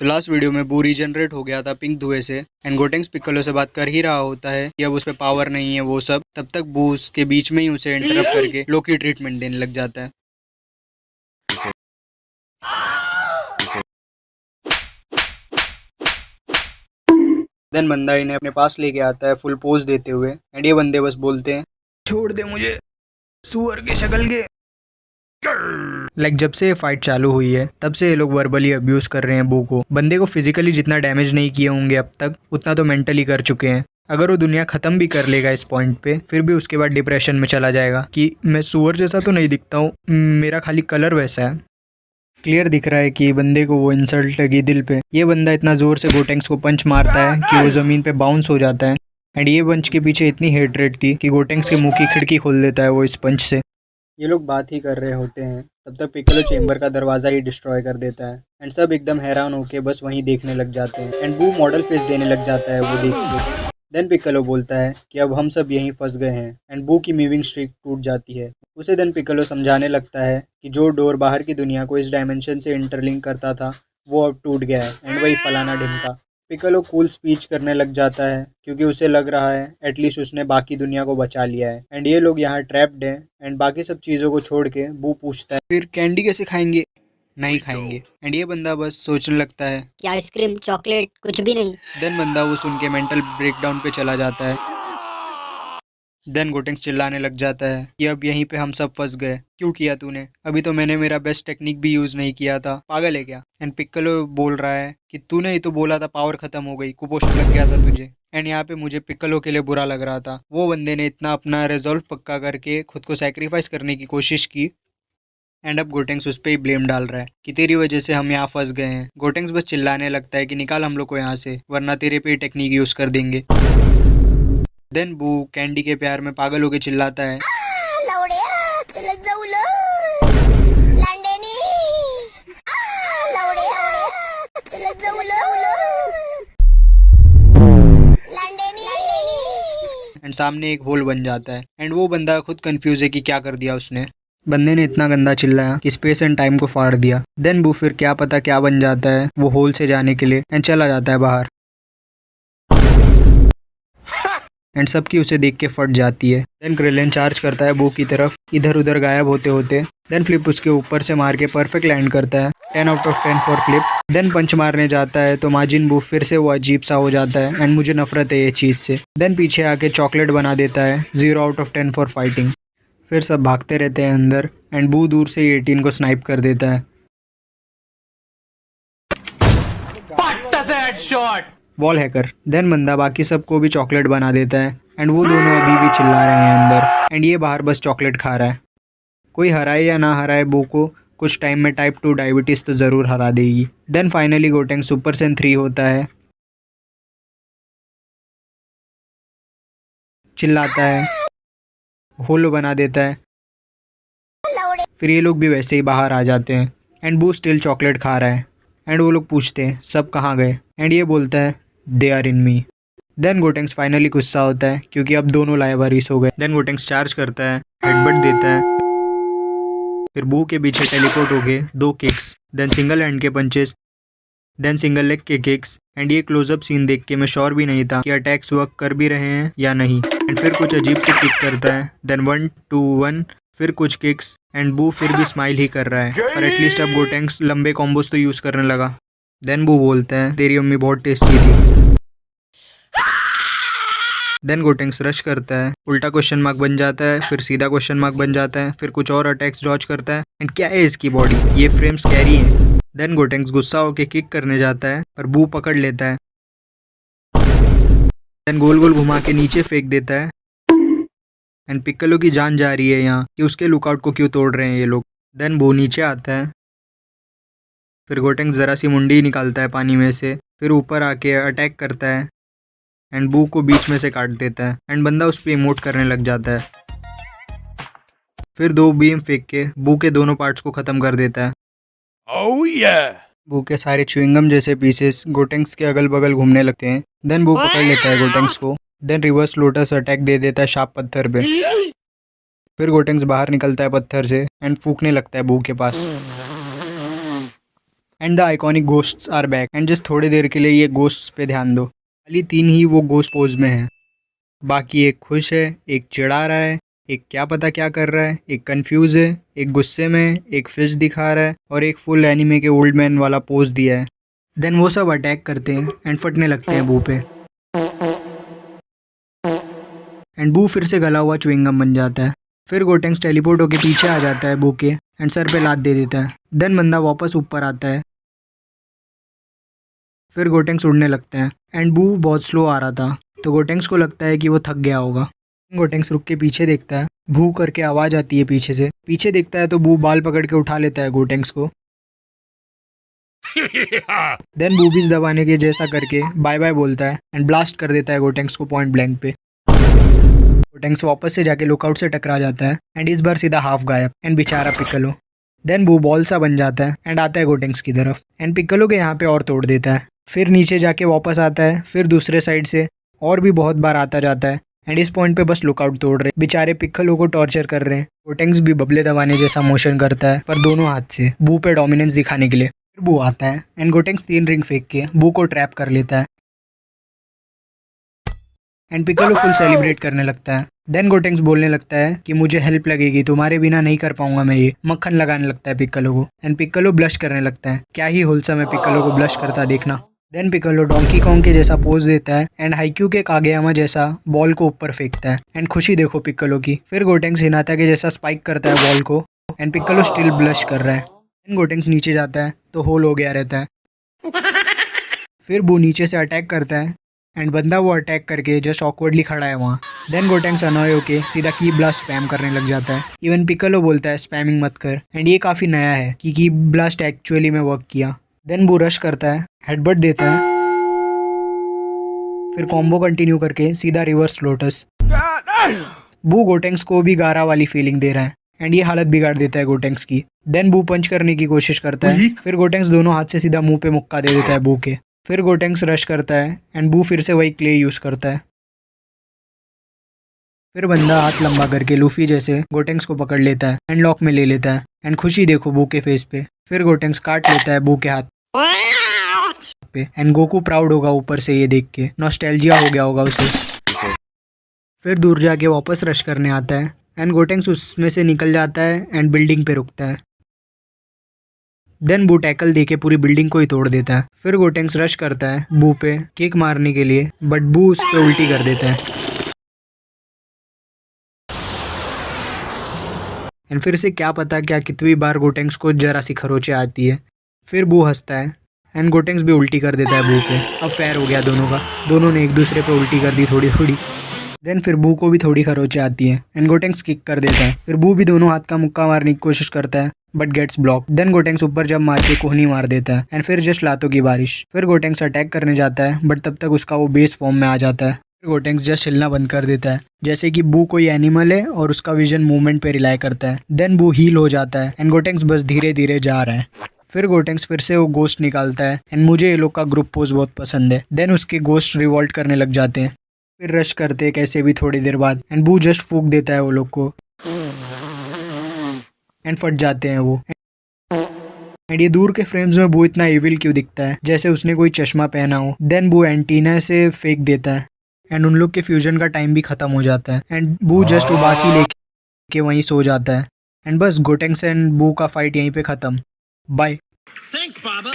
तो last video में बू रीजनरेट हो गया था पिंक धुएं से एंड गोटेंक्स पिक्कोलो से बात कर ही रहा होता है कि अब उस पे पावर नहीं है वो सब। तब तक बू उसके बीच में ही उसे इंटरप्ट करके लोकी ट्रीटमेंट देने लग जाता है। देन बंदा इन्हें अपने पास लेके आता है फुल पोज देते हुए एंड ये बंदे बस बोलते हैं छोड़ दे मुझे सुअर के शक्ल के। जब से ये फाइट चालू हुई है तब से ये लोग वर्बली अब्यूज कर रहे हैं बू को। बंदे को फिजिकली जितना डैमेज नहीं किए होंगे अब तक उतना तो मेंटली कर चुके हैं। अगर वो दुनिया खत्म भी कर लेगा इस पॉइंट पे फिर भी उसके बाद डिप्रेशन में चला जाएगा कि मैं सुअर जैसा तो नहीं दिखता हूँ, मेरा खाली कलर वैसा है। क्लियर दिख रहा है कि बंदे को वो इंसल्ट लगी दिल पे। ये बंदा इतना जोर से गोटेंक्स को पंच मारता है कि वो जमीन पे बाउंस हो जाता है एंड ये पंच के पीछे इतनी हेटरेट थी कि गोटेंक्स के मुंह की खिड़की खोल देता है वो इस पंच से। ये लोग बात ही कर रहे होते हैं तब तक पिक्कोलो चेंबर का दरवाजा ही डिस्ट्रॉय कर देता है एंड सब एकदम हैरान होके बस वहीं देखने लग जाते हैं एंड बू मॉडल फेस देने लग जाता है वो देख के। देन पिक्कोलो बोलता है कि अब हम सब यहीं फंस गए हैं एंड बू की मूविंग स्ट्रीक टूट जाती है। उसे देन पिक्कोलो समझाने लगता है कि जो डोर बाहर की दुनिया को इस डायमेंशन से इंटरलिंक करता था वो अब टूट गया है एंड वही फलाना ढिमका। पिक्कोलो कूल स्पीच करने लग जाता है क्योंकि उसे लग रहा है एटलीस्ट उसने बाकी दुनिया को बचा लिया है एंड ये लोग यहाँ ट्रैप्ड हैं एंड बाकी सब चीज़ों को छोड़ के बू पूछता है फिर कैंडी कैसे खाएंगे? नहीं खाएंगे। एंड ये बंदा बस सोचने लगता है क्या आइसक्रीम चॉकलेट कुछ भी नहीं। देन बंदा वो सुन के मेंटल ब्रेकडाउन पे चला जाता है। देन गोटेंक्स चिल्लाने लग जाता है कि अब यहीं पे हम सब फंस गए, क्यों किया तूने? अभी तो मैंने मेरा बेस्ट टेक्निक भी यूज नहीं किया था, पागल है क्या? एंड पिक्कोलो बोल रहा है कि तूने ही तो बोला था पावर खत्म हो गई, कुपोषण लग गया था तुझे। एंड यहाँ पे मुझे पिक्कोलो के लिए बुरा लग रहा था, वो बंदे ने इतना अपना रिजॉल्व पक्का करके खुद को सैक्रिफाइस करने की कोशिश की एंड अब गोटेंक्स उस पर ही ब्लेम डाल रहा है कि तेरी वजह से हम यहाँ फंस गए हैं। गोटेंक्स बस चिल्लाने लगता है कि निकाल हम लोग को यहाँ से, वरना तेरे पे ही टेक्निक यूज कर देंगे। देन बू कैंडी के प्यार में पागल होके चिल्लाता है एंड सामने एक होल बन जाता है एंड वो बंदा खुद कंफ्यूज है कि क्या कर दिया उसने। बंदे ने इतना गंदा चिल्लाया कि स्पेस एंड टाइम को फाड़ दिया। देन बू फिर क्या पता क्या बन जाता है वो होल से जाने के लिए एंड चला जाता है बाहर एंड सबकी उसे देख के फट जाती है। देन क्रिलेन चार्ज करता है बू की तरफ, इधर उधर गायब होते होते। देन फ्लिप उसके ऊपर से मार के परफेक्ट लैंड करता है, 10 out of 10 for flip. Then punch मारने जाता है तो माजिन बू फिर से वो अजीब सा हो जाता है एंड मुझे नफरत है ये चीज़ से। देन पीछे आके चॉकलेट बना देता है, 0 आउट ऑफ 10 फॉर फाइटिंग। फिर सब भागते रहते हैं अंदर एंड बू दूर से 18 को स्नाइप कर देता है। Wall hacker. देन बंदा बाकी सबको भी चॉकलेट बना देता है एंड वो दोनों अभी भी चिल्ला रहे हैं अंदर एंड ये बाहर बस चॉकलेट खा रहा है। कोई हराए या ना हराए बू को कुछ टाइम में टाइप 2 डायबिटीज तो ज़रूर हरा देगी। देन फाइनली गोटेंग सुपर सेन 3 होता है, चिल्लाता है, होलो बना देता है। फिर ये लोग भी वैसे ही बाहर आ जाते हैं एंड बू स्टिल चॉकलेट खा रहा है एंड वो लोग पूछते हैं सब कहाँ गए एंड ये बोलता है they are in me. Then Gotenks finally गुस्सा होता है क्योंकि अब दोनों लाइबारिस हो गए। देन गोटेंक्स चार्ज करता है, हेडबट देता है, फिर बू के पीछे टेलीपोर्ट हो गए 2 किक्स, देन सिंगल हैंड के पंचेस, देन सिंगल लेग के किक्स एंड ये क्लोजअप सीन देख के मैं श्योर भी नहीं था कि अटैक्स वर्क कर भी रहे हैं या नहीं। एंड फिर कुछ अजीब से किक करता है, देन 1 2 1, फिर कुछ किक्स एंड बू फिर भी स्माइल ही कर रहा है, पर एटलीस्ट अब गोटेंक्स लंबे कॉम्बोज तो यूज़ करने लगा। देन बू बोलता है तेरी अम्मी बहुत टेस्टी थी। देन गोटेंक्स रश करता है, उल्टा क्वेश्चन मार्क बन जाता है, फिर सीधा क्वेश्चन मार्क बन जाता है, फिर कुछ और अटैक्स डॉज करता है एंड क्या है इसकी बॉडी, ये फ्रेम स्कैरी है। देन गोटेंक्स गुस्सा होकर किक करने जाता है पर बू पकड़ लेता है, देन गोल गोल घुमा के नीचे फेंक देता है एंड पिक्कोलो की जान जा रही है यहाँ कि उसके लुकआउट को क्यों तोड़ रहे हैं ये लोग। देन बू नीचे आता है, फिर गोटेंक्स ज़रा सी मुंडी निकालता है पानी में से, फिर ऊपर आके अटैक करता है एंड बू को बीच में से काट देता है एंड बंदा उस पर इमोट करने लग जाता है। फिर 2 बीम फेंक के बू के दोनों पार्ट्स को ख़त्म कर देता है। Oh yeah! बू के सारे च्युइंगम जैसे पीसेस गोटेंक्स के अगल बगल घूमने लगते हैं। देन बू पकड़ लेता है गोटेंक्स को, देन रिवर्स लोटस अटैक दे देता है शार्प पत्थर पे। फिर गोटेंक्स बाहर निकलता है पत्थर से एंड फूकने लगता है बू के पास। And the iconic ghosts are back and just थोड़ी देर के लिए ये घोस्ट्स पे ध्यान दो, खाली 3 ही वो घोस्ट पोज में है, बाकी एक खुश है, एक चिढ़ा रहा है, एक क्या पता क्या कर रहा है, एक कंफ्यूज है, एक गुस्से में, एक फिश दिखा रहा है और एक फुल एनिमे के ओल्ड मैन वाला पोज दिया है। देन वो सब अटैक करते हैं एंड फटने लगते हैं बू पे, एंड बू फिर से गला हुआ च्युइंगम बन जाता है। फिर गोटेंक्स टेलीपोर्ट होके पीछे आ जाता है बू के एंड सर पे लात दे देता है। देन बंदा वापस ऊपर आता है, फिर गोटेंक्स उड़ने लगता है एंड बू बहुत स्लो आ रहा था तो गोटेंक्स को लगता है कि वो थक गया होगा। गोटेंक्स रुक के पीछे देखता है, भू करके आवाज आती है पीछे से, पीछे देखता है तो बू बाल पकड़ के उठा लेता है गोटेंक्स को। देन बूबीज दबाने के जैसा करके बाय बाय बोलता है एंड ब्लास्ट कर देता है गोटेंक्स को पॉइंट ब्लैंक पे। गोटेंक्स वापस से जाके लुकआउट से टकरा जाता है एंड इस बार सीधा हाफ गायब एंड बेचारा पिक्कोलो। देन बू बॉल सा बन जाता है एंड आता है गोटेंक्स की तरफ एंड पिक्कोलो के यहाँ पे और तोड़ देता है। फिर नीचे जाके वापस आता है, फिर दूसरे साइड से और भी बहुत बार आता जाता है एंड इस पॉइंट पे बस लुकआउट तोड़ रहे, बेचारे पिक्कोलो को टॉर्चर कर रहे हैं। गोटेंक्स भी बबले दबाने जैसा मोशन करता है पर दोनों हाथ से बू पे डोमिनेंस दिखाने के लिए। फिर बू आता है एंड गोटेंक्स 3 रिंग फेंक के बू को ट्रैप कर लेता है एंड पिक्कोलो फुल सेलिब्रेट करने लगता है। देन गोटेंक्स बोलने लगता है कि मुझे हेल्प लगेगी, तुम्हारे बिना नहीं कर पाऊंगा मैं ये, मक्खन लगाने लगता है पिक्कोलो को एंड पिक्कोलो ब्लश करने लगता है। क्या ही होलसम है पिक्कोलो को ब्लश करता देखना। देन पिक्कोलो डोंकी कॉन्ग के जैसा पोज देता है एंड हाइक्यू के कागेयामा जैसा बॉल को ऊपर फेंकता है एंड खुशी देखो पिक्कोलो की। फिर गोटेंक्स हिनाता के जैसा स्पाइक करता है बॉल को एंड पिक्कोलो स्टिल ब्लश कर रहा है। देन गोटेंक्स नीचे जाता है तो होल हो गया रहता है। फिर बू नीचे से अटैक करता है एंड बंदा वो अटैक करके जस्ट ऑकवर्डली खड़ा है वहाँ। देन गोटेंक्स अनॉय होके सीधा की ब्लास्ट स्पैम करने लग जाता है। इवन पिक्कोलो बोलता है स्पैमिंग मत कर एंड ये काफ़ी नया है कि की ब्लास्ट एक्चुअली में वर्क किया। देन बू रश करता है, हेडबट देता है, फिर कॉम्बो कंटिन्यू करके सीधा रिवर्स लोटस। बू गोटेंक्स को भी गारा वाली फीलिंग दे रहा है एंड ये हालत बिगाड़ देता है गोटेंक्स की। देन बू पंच करने की कोशिश करता है, फिर गोटेंक्स दोनों हाथ से सीधा मुंह पे मुक्का दे देता है बू के। फिर गोटेंक्स रश करता है एंड बू फिर से वही क्ले यूज करता है। फिर बंदा हाथ लंबा करके लूफी जैसे गोटेंक्स को पकड़ लेता है एंड लॉक में ले लेता है एंड खुशी देखो बू के फेस पे। फिर गोटेंक्स काट लेता है बू के हाथ पे एंड गोकू प्राउड होगा ऊपर से ये देख के, नॉस्टैल्जिया हो गया होगा उसे। फिर दूर जाके वापस रश करने आता है एंड गोटेंक्स उसमें से निकल जाता है एंड बिल्डिंग पे रुकता है। देन बू टैकल देके पूरी बिल्डिंग को ही तोड़ देता है। फिर गोटेंक्स रश करता है बू पे किक मारने के लिए बट बू उस पे उल्टी कर देता है एंड फिर से क्या पता क्या कितनी बार गोटेंक्स को जरा सी खरोचे आती है। फिर बू हंसता है एंड गोटेंक्स भी उल्टी कर देता है बू पे। अब फेयर हो गया दोनों का, दोनों ने एक दूसरे पे उल्टी कर दी थोड़ी थोड़ी। देन फिर बू को भी थोड़ी खरोचे आती है एंड गोटेंक्स किक कर देता है। फिर बू भी दोनों हाथ का मुक्का मारने की कोशिश करता है बट गेट्स ब्लॉक। देन गोटेंक्स ऊपर जब मार के कोहनी मार देता है एंड फिर जस्ट लातों की बारिश। फिर गोटेंक्स अटैक करने जाता है बट तब तक उसका वो बेस फॉर्म में आ जाता है। फिर गोटेंक्स जस्ट हिलना बंद कर देता है जैसे कि बू कोई एनिमल है और उसका विजन मूवमेंट पे रिलाई करता है। देन बू हील हो जाता है एंड गोटेंक्स बस धीरे धीरे जा रहा है। फिर गोटेंक्स फिर से वो गोस्ट निकालता है एंड मुझे ये लोग का ग्रुप पोज बहुत पसंद है। देन उसके गोस्ट रिवॉल्ट करने लग जाते हैं, फिर रश करते हैं कैसे भी थोड़ी देर बाद एंड बू जस्ट फूक देता है वो लोग को एंड फट जाते हैं वो। एंड ये दूर के फ्रेम्स में बू इतना इविल क्यों दिखता है जैसे उसने कोई चश्मा पहना हो। देन बू एंटीना से फेंक देता है एंड उन लोग के फ्यूजन का टाइम भी खत्म हो जाता है एंड बू जस्ट उबासी लेके वहीं सो जाता है एंड बस गोटेंक्स एंड बू का फाइट यहीं पे खत्म। बाय। Thanks, Baba.